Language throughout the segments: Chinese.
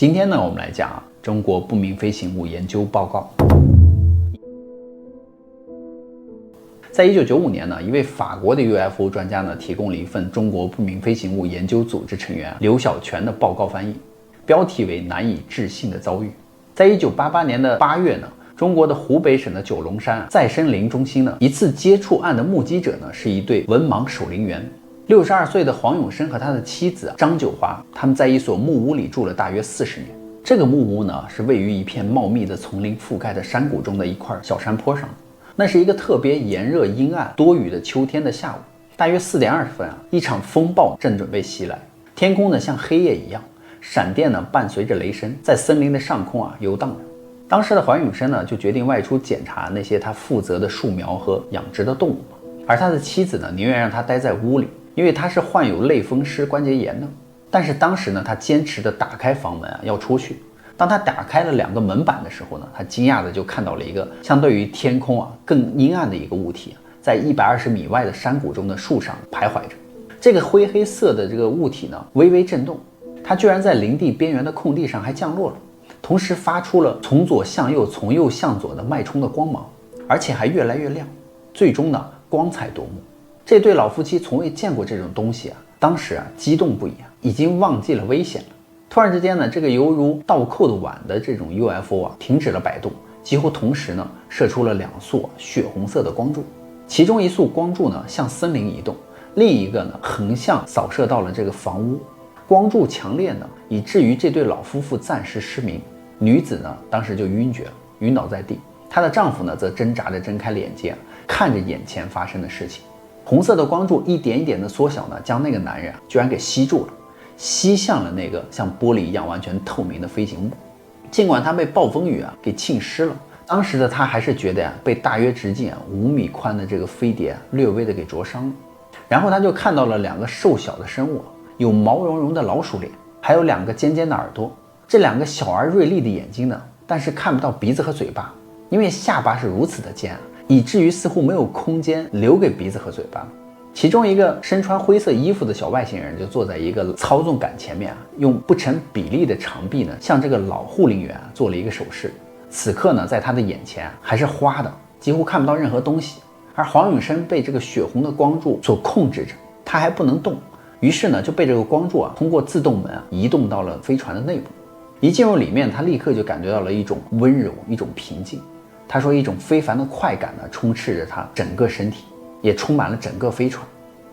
今天呢，我们来讲中国不明飞行物研究报告。在1995年呢，一位法国的 UFO 专家呢，提供了一份中国不明飞行物研究组织成员刘小泉的报告翻译，标题为《难以置信的遭遇》。在1988年的8月呢，中国的湖北省的九龙山再生林中心呢，一次接触案的目击者呢，是一对文盲守林员。62岁的黄永生和他的妻子张九华，他们在一所木屋里住了大约40年。这个木屋呢，是位于一片茂密的丛林覆盖的山谷中的一块小山坡上。那是一个特别炎热、阴暗、多雨的秋天的下午，大约4点20分一场风暴正准备袭来，天空呢像黑夜一样，闪电呢伴随着雷声，在森林的上空游荡着。当时的黄永生呢，就决定外出检查那些他负责的树苗和养殖的动物，而他的妻子呢，宁愿让他待在屋里。因为他是患有类风湿关节炎的，但是当时呢，他坚持的打开房门要出去。当他打开了2个门板的时候呢，他惊讶的就看到了一个相对于天空更阴暗的一个物体，在120米外的山谷中的树上徘徊着。这个灰黑色的这个物体呢，微微震动，它居然在林地边缘的空地上还降落了，同时发出了从左向右、从右向左的脉冲的光芒，而且还越来越亮，最终呢，光彩夺目。这对老夫妻从未见过这种东西当时激动不已已经忘记了危险了。突然之间呢，这个犹如倒扣的碗的这种 UFO 停止了摆动，几乎同时呢，射出了2束血红色的光柱。其中一束光柱呢向森林移动，另一个呢横向扫射到了这个房屋。光柱强烈呢，以至于这对老夫妇暂时失明。女子呢当时就晕厥了，晕倒在地。她的丈夫呢则挣扎着睁开了眼睛看着眼前发生的事情。红色的光柱一点一点的缩小呢，将那个男人居然给吸住了，吸向了那个像玻璃一样完全透明的飞行物。尽管他被暴风雨给浸湿了，当时的他还是觉得被大约直径5米宽的这个飞碟略微的给灼伤了。然后他就看到了2个瘦小的生物，有毛茸茸的老鼠脸，还有2个尖尖的耳朵。这2个小而锐利的眼睛呢，但是看不到鼻子和嘴巴，因为下巴是如此的尖以至于似乎没有空间留给鼻子和嘴巴。其中一个身穿灰色衣服的小外星人就坐在一个操纵杆前面用不成比例的长臂呢，向这个老护林员做了一个手势。此刻呢，在他的眼前还是花的，几乎看不到任何东西。而黄永生被这个血红的光柱所控制着，他还不能动，于是呢就被这个光柱通过自动门移动到了飞船的内部。一进入里面，他立刻就感觉到了一种温柔，一种平静。他说一种非凡的快感呢，充斥着他整个身体，也充满了整个飞船。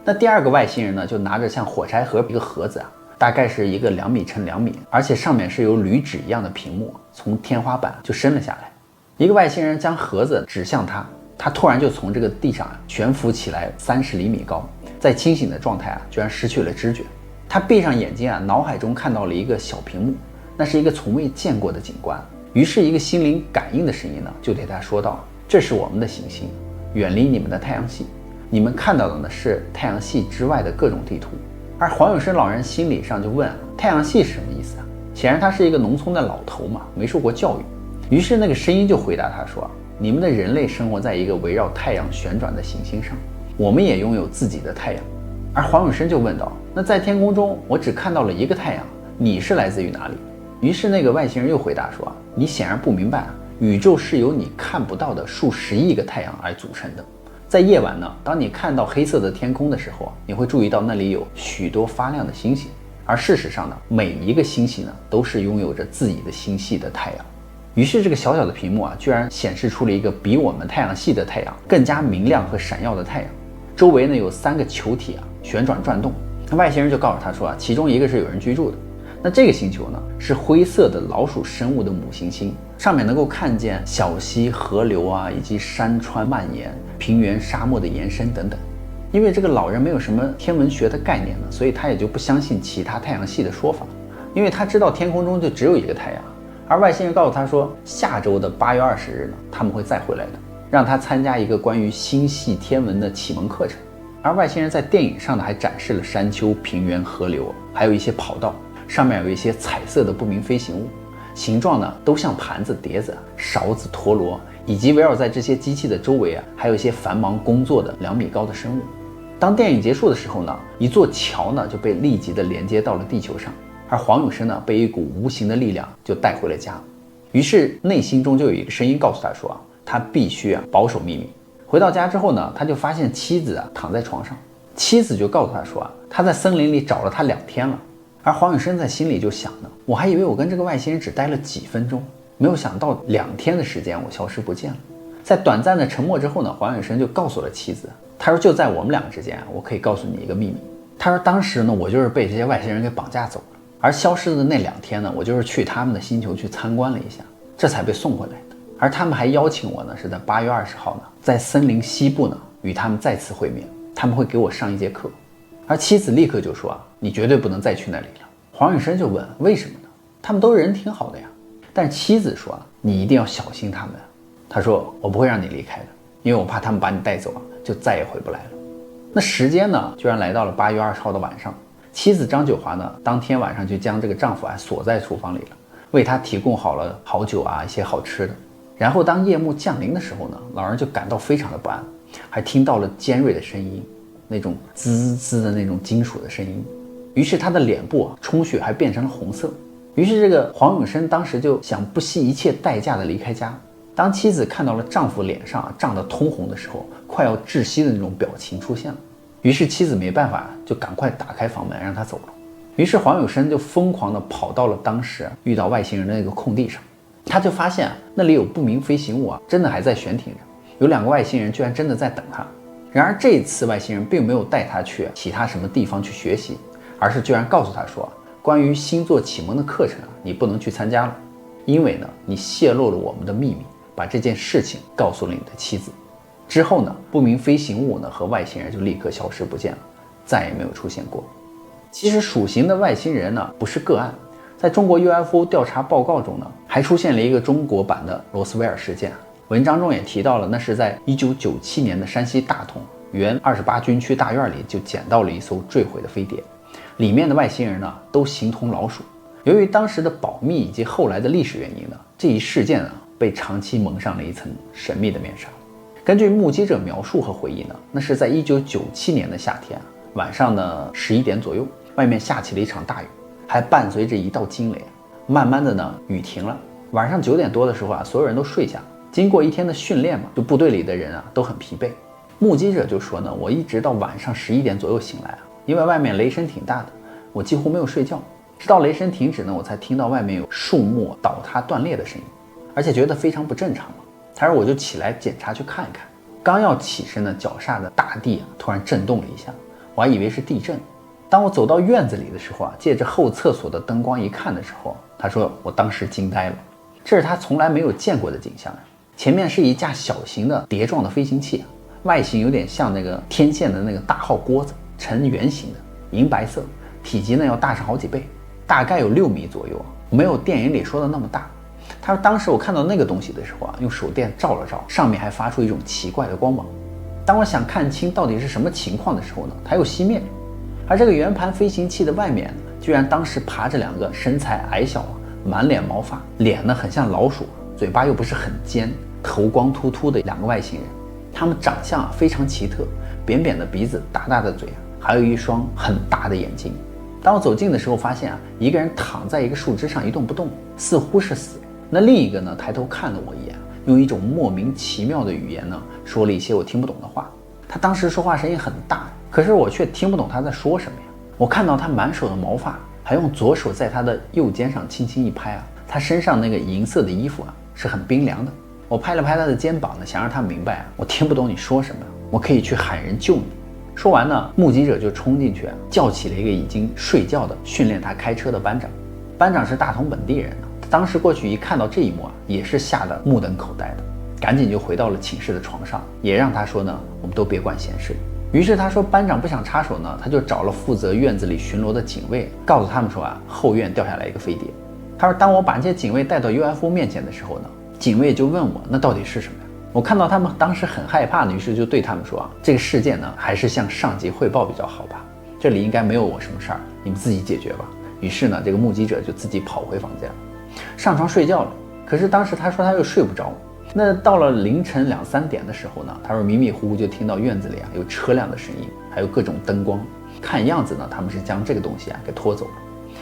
那第2个外星人呢，就拿着像火柴盒一个盒子大概是一个2米乘2米，而且上面是由铝纸一样的屏幕，从天花板就伸了下来。一个外星人将盒子指向他，他突然就从这个地上悬浮起来30厘米高，在清醒的状态居然失去了知觉。他闭上眼睛脑海中看到了一个小屏幕，那是一个从未见过的景观。于是一个心灵感应的声音呢，就对他说道：这是我们的行星，远离你们的太阳系，你们看到的呢是太阳系之外的各种地图。而黄永生老人心理上就问太阳系是什么意思显然他是一个农村的老头嘛，没受过教育。于是那个声音就回答他说：你们的人类生活在一个围绕太阳旋转的行星上，我们也拥有自己的太阳。而黄永生就问道：那在天空中我只看到了一个太阳，你是来自于哪里？于是那个外星人又回答说：你显然不明白宇宙是由你看不到的数10亿个太阳而组成的。在夜晚呢，当你看到黑色的天空的时候，你会注意到那里有许多发亮的星星，而事实上呢，每一个星系呢都是拥有着自己的星系的太阳。于是这个小小的屏幕居然显示出了一个比我们太阳系的太阳更加明亮和闪耀的太阳，周围呢有3个球体旋转转动。外星人就告诉他说其中一个是有人居住的。那这个星球呢，是灰色的老鼠生物的母行星，上面能够看见小溪、河流以及山川蔓延、平原、沙漠的延伸等等。因为这个老人没有什么天文学的概念呢，所以他也就不相信其他太阳系的说法，因为他知道天空中就只有一个太阳。而外星人告诉他说，下周的8月20日呢，他们会再回来的，让他参加一个关于星系天文的启蒙课程。而外星人在电影上呢，还展示了山丘、平原、河流，还有一些跑道。上面有一些彩色的不明飞行物，形状呢都像盘子、碟子、勺子、陀螺，以及围绕在这些机器的周围还有一些繁忙工作的2米高的生物。当电影结束的时候呢，一座桥呢就被立即的连接到了地球上，而黄永生呢，被一股无形的力量就带回了家。于是内心中就有一个声音告诉他说他必须保守秘密。回到家之后呢，他就发现妻子躺在床上，妻子就告诉他说他在森林里找了他2天了。而黄永生在心里就想呢，我还以为我跟这个外星人只待了几分钟，没有想到2天的时间我消失不见了。在短暂的沉默之后呢，黄永生就告诉了妻子，他说就在我们2个之间，我可以告诉你一个秘密。他说当时呢，我就是被这些外星人给绑架走了，而消失的那2天呢，我就是去他们的星球去参观了一下，这才被送回来的。而他们还邀请我呢，是在8月20号呢，在森林西部呢与他们再次会面，他们会给我上一节课。而妻子立刻就说你绝对不能再去那里了。黄永生就问为什么呢？他们都人挺好的呀。但妻子说你一定要小心他们。他说我不会让你离开的，因为我怕他们把你带走就再也回不来了。那时间呢，居然来到了8月20号的晚上。妻子张九华呢，当天晚上就将这个丈夫锁在厨房里了，为他提供好了好酒一些好吃的。然后当夜幕降临的时候呢，老人就感到非常的不安，还听到了尖锐的声音，那种滋滋的那种金属的声音。于是他的脸部充血还变成了红色。于是这个黄永生当时就想不惜一切代价的离开家。当妻子看到了丈夫脸上涨得通红的时候，快要窒息的那种表情出现了。于是妻子没办法，就赶快打开房门让他走了。于是黄永生就疯狂地跑到了当时遇到外星人的那个空地上，他就发现那里有不明飞行物真的还在悬停着，有2个外星人居然真的在等他。然而这一次外星人并没有带他去其他什么地方去学习，而是居然告诉他说关于星座启蒙的课程你不能去参加了，因为呢你泄露了我们的秘密，把这件事情告诉了你的妻子。之后呢，不明飞行物呢和外星人就立刻消失不见了，再也没有出现过。其实属形的外星人呢不是个案，在中国 UFO 调查报告中呢，还出现了一个中国版的罗斯威尔事件。文章中也提到了，那是在1997年的山西大同原28军区大院里就捡到了一艘坠毁的飞碟，里面的外星人呢都形同老鼠。由于当时的保密以及后来的历史原因呢，这一事件被长期蒙上了一层神秘的面纱。根据目击者描述和回忆呢，那是在1997年的夏天晚上的11点左右，外面下起了一场大雨，还伴随着一道惊雷。慢慢的呢，雨停了。晚上9点多的时候所有人都睡下了。经过1天的训练就部队里的人都很疲惫。目击者就说呢，我一直到晚上11点左右醒来因为外面雷声挺大的，我几乎没有睡觉，直到雷声停止呢，我才听到外面有树木倒塌断裂的声音，而且觉得非常不正常。他说我就起来检查去看一看，刚要起身呢，脚下的大地突然震动了一下，我还以为是地震。当我走到院子里的时候借着后厕所的灯光一看的时候，他说我当时惊呆了，这是他从来没有见过的景象。前面是一架小型的碟状的飞行器，外形有点像那个天线的那个大号锅子，呈圆形的，银白色，体积呢要大上好几倍，大概有6米左右，没有电影里说的那么大。他说当时我看到那个东西的时候用手电照了照，上面还发出一种奇怪的光芒。当我想看清到底是什么情况的时候呢，它又熄灭了。而这个圆盘飞行器的外面居然当时爬着2个身材矮小满脸毛发，脸呢很像老鼠，嘴巴又不是很尖，头光秃秃的2个外星人。他们长相非常奇特，扁扁的鼻子，大大的嘴，还有一双很大的眼睛。当我走近的时候发现一个人躺在一个树枝上一动不动，似乎是死。那另一个呢抬头看了我一眼，用一种莫名其妙的语言呢说了一些我听不懂的话。他当时说话声音很大，可是我却听不懂他在说什么呀。我看到他满手的毛发，还用左手在他的右肩上轻轻一拍他身上那个银色的衣服是很冰凉的。我拍了拍他的肩膀呢，想让他明白我听不懂你说什么，我可以去喊人救你。说完呢，目击者就冲进去叫起了一个已经睡觉的训练他开车的班长。班长是大同本地人当时过去一看到这一幕也是吓得目瞪口呆的，赶紧就回到了寝室的床上，也让他说呢，我们都别管闲事。于是他说班长不想插手呢，他就找了负责院子里巡逻的警卫，告诉他们说后院掉下来一个飞碟。他说当我把这些警卫带到 UFO 面前的时候呢，警卫就问我那到底是什么呀？我看到他们当时很害怕的，于是就对他们说这个事件呢还是向上级汇报比较好吧，这里应该没有我什么事儿，你们自己解决吧。于是呢，这个目击者就自己跑回房间了，上床睡觉了。可是当时他说他又睡不着。那到了凌晨2、3点的时候呢，他说迷迷糊糊就听到院子里有车辆的声音，还有各种灯光。看样子呢，他们是将这个东西给拖走了。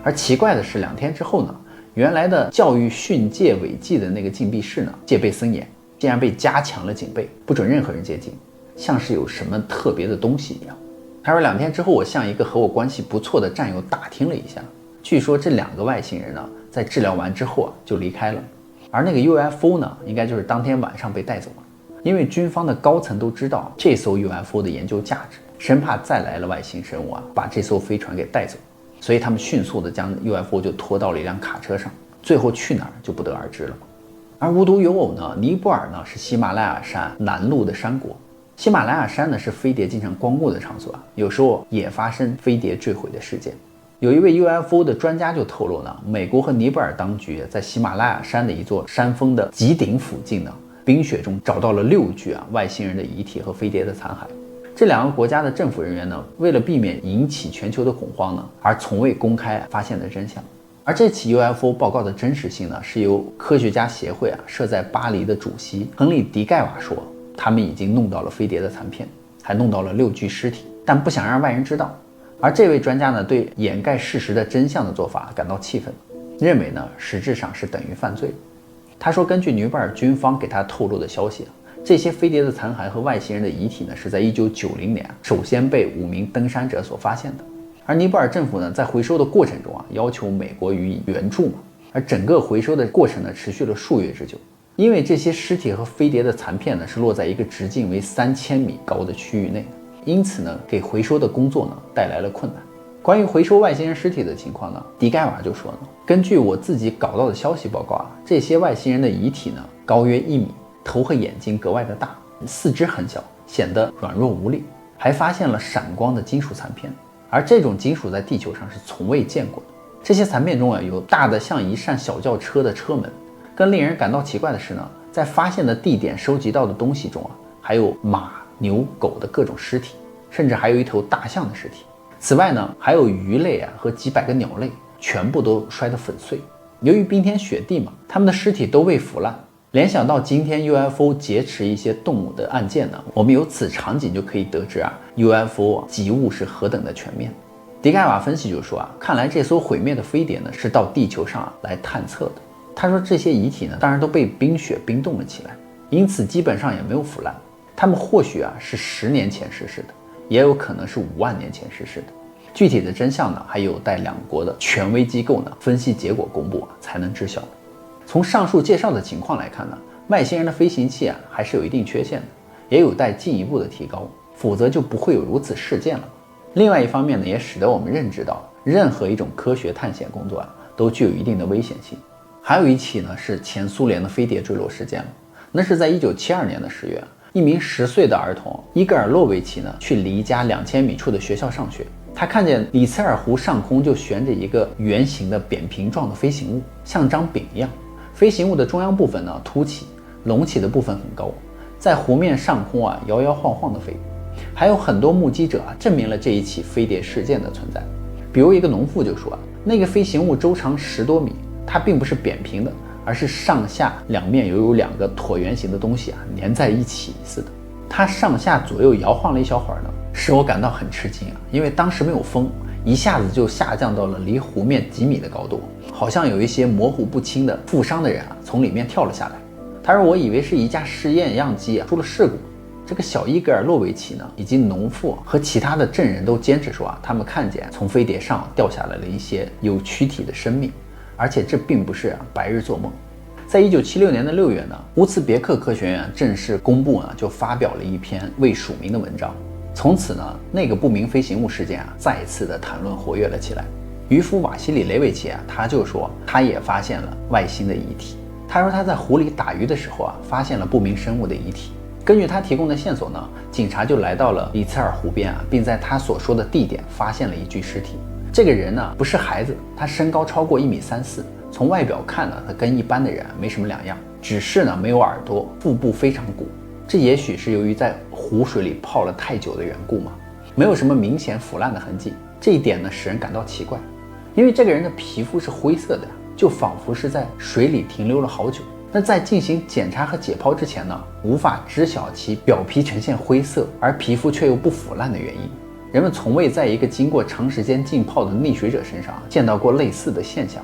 而奇怪的是，2天之后呢，原来的教育训诫违纪的那个禁闭室呢，戒备森严，竟然被加强了警备，不准任何人接近，像是有什么特别的东西一样。他说2天之后，我向一个和我关系不错的战友打听了一下，据说这2个外星人呢，在治疗完之后就离开了，而那个 UFO 呢，应该就是当天晚上被带走了。因为军方的高层都知道这艘 UFO 的研究价值，生怕再来了外星生物把这艘飞船给带走，所以他们迅速的将 UFO 就拖到了一辆卡车上，最后去哪儿就不得而知了。而无独有偶呢，尼泊尔呢是喜马拉雅山南麓的山国，喜马拉雅山呢是飞碟经常光顾的场所有时候也发生飞碟坠毁的事件。有一位 UFO 的专家就透露呢，美国和尼泊尔当局在喜马拉雅山的一座山峰的极顶附近呢，冰雪中找到了6具外星人的遗体和飞碟的残骸。这2个国家的政府人员呢，为了避免引起全球的恐慌呢，而从未公开发现的真相。而这起 UFO 报告的真实性呢，是由科学家协会设在巴黎的主席亨利·迪盖瓦说，他们已经弄到了飞碟的残片，还弄到了6具尸体，但不想让外人知道。而这位专家呢，对掩盖事实的真相的做法感到气愤，认为呢，实质上是等于犯罪。他说，根据尼泊尔军方给他透露的消息，这些飞碟的残骸和外星人的遗体呢，是在1990年首先被5名登山者所发现的。而尼泊尔政府呢，在回收的过程中要求美国予以援助而整个回收的过程呢，持续了数月之久。因为这些尸体和飞碟的残片呢，是落在一个直径为3000米高的区域内，因此呢，给回收的工作呢带来了困难。关于回收外星人尸体的情况呢，迪盖瓦就说呢，根据我自己搞到的消息报告这些外星人的遗体呢，高约1米，头和眼睛格外的大，四肢很小，显得软弱无力，还发现了闪光的金属残片，而这种金属在地球上是从未见过的。这些残片中有大的像一扇小轿车的车门。更令人感到奇怪的是呢，在发现的地点收集到的东西中还有马、牛、狗的各种尸体，甚至还有一头大象的尸体。此外呢，还有鱼类和几百个鸟类，全部都摔得粉碎。由于冰天雪地它们的尸体都未腐烂。联想到今天 UFO 劫持一些动物的案件呢，我们由此场景就可以得知UFO 及物是何等的全面。迪盖瓦分析就说看来这艘毁灭的飞碟呢，是到地球上来探测的。他说这些遗体呢，当然都被冰雪冰冻了起来，因此基本上也没有腐烂。他们或许是10年前逝世的，也有可能是5万年前逝世的。具体的真相呢，还有待2国的权威机构呢分析结果公布才能知晓。从上述介绍的情况来看呢，外星人的飞行器还是有一定缺陷的，也有待进一步的提高，否则就不会有如此事件了。另外一方面呢，也使得我们认知到，任何一种科学探险工作都具有一定的危险性。还有一起呢，是前苏联的飞碟坠落事件了。那是在1972年的10月，一名10岁的儿童伊戈尔洛维奇呢，去离家2000米处的学校上学。他看见里茨尔湖上空就悬着一个圆形的扁平状的飞行物，像张饼一样。飞行物的中央部分呢凸起，隆起的部分很高，在湖面上空摇摇晃晃地飞。还有很多目击者证明了这一起飞碟事件的存在。比如一个农妇就说那个飞行物周长10多米，它并不是扁平的，而是上下两面有2个椭圆形的东西粘在一起似的。它上下左右摇晃了一小会儿呢，使我感到很吃惊因为当时没有风，一下子就下降到了离湖面几米的高度，好像有一些模糊不清的负伤的人从里面跳了下来。他说我以为是一架试验样机出了事故。这个小伊戈尔洛维奇呢，以及农妇和其他的证人都坚持说他们看见从飞碟上掉下来了一些有躯体的生命，而且这并不是白日做梦。在1976年的6月呢，乌兹别克科学院正式公布就发表了一篇未署名的文章。从此呢，那个不明飞行物事件再一次的谈论活跃了起来。渔夫瓦西里雷维奇他就说他也发现了外星的遗体。他说他在湖里打鱼的时候发现了不明生物的遗体。根据他提供的线索呢，警察就来到了里茨尔湖边并在他所说的地点发现了一具尸体。这个人呢不是孩子，他身高超过1.34米，从外表看呢，他跟一般的人没什么两样，只是呢没有耳朵，腹部非常鼓。这也许是由于在湖水里泡了太久的缘故嘛，没有什么明显腐烂的痕迹。这一点呢使人感到奇怪，因为这个人的皮肤是灰色的，就仿佛是在水里停留了好久。那在进行检查和解剖之前呢，无法知晓其表皮呈现灰色而皮肤却又不腐烂的原因。人们从未在一个经过长时间浸泡的溺水者身上见到过类似的现象。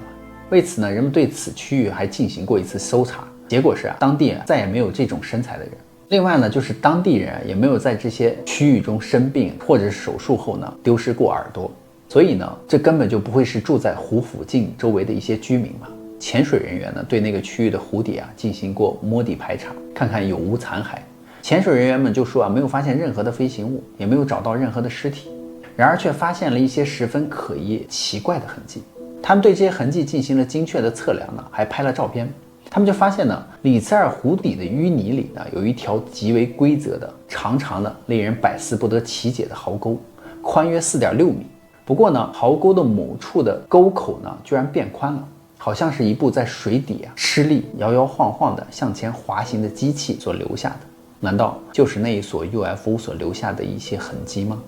为此呢，人们对此区域还进行过一次搜查，结果是当地再也没有这种身材的人。另外呢，就是当地人也没有在这些区域中生病或者手术后呢丢失过耳朵，所以呢，这根本就不会是住在湖附近周围的一些居民嘛。潜水人员呢对那个区域的湖底进行过摸底排查，看看有无残骸。潜水人员们就说没有发现任何的飞行物，也没有找到任何的尸体，然而却发现了一些十分可疑奇怪的痕迹。他们对这些痕迹进行了精确的测量呢，还拍了照片。他们就发现呢，里茨尔湖底的淤泥里呢，有一条极为规则的、长长的、令人百思不得其解的壕沟，宽约4.6米。不过呢，壕沟的某处的沟口呢，居然变宽了，好像是一部在水底吃力、摇摇晃晃的向前滑行的机器所留下的。难道就是那一所 UFO 所留下的一些痕迹吗？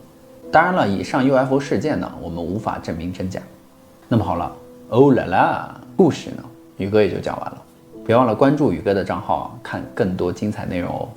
当然了，以上 UFO 事件呢，我们无法证明真假。那么好了，欧啦啦，故事呢，宇哥也就讲完了。别忘了关注宇哥的账号看更多精彩内容哦。